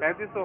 3500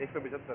175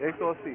180.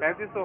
3500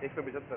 175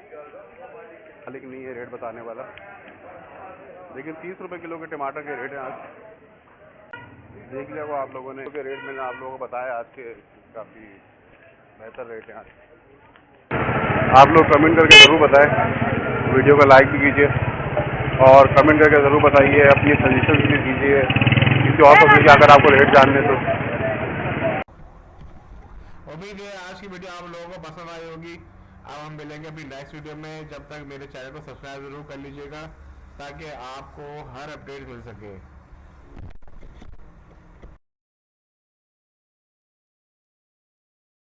मालिक नहीं है रेट बताने वाला, लेकिन 30 रुपए किलो के टमाटर के रेट हैं आज। देख लिया वो आप लोगों ने के रेट मैंने आप लोगों को बताया आज के काफ़ी बेहतर रेट हैं आज। आप लोग कमेंट करके ज़रूर बताएं, वीडियो को लाइक भी कीजिए और कमेंट करके ज़रूर बताइए, अपनी सजेशन भी दीजिए किसी और को भी अगर आपको रेट जानने तो। उम्मीद है आज की वीडियो आप लोगों को पसंद आई होगी। अब हम मिलेंगे अपनी नेक्स्ट वीडियो में, जब तक मेरे चैनल को सब्सक्राइब जरूर कर लीजिएगा ताकि आपको हर अपडेट मिल सके।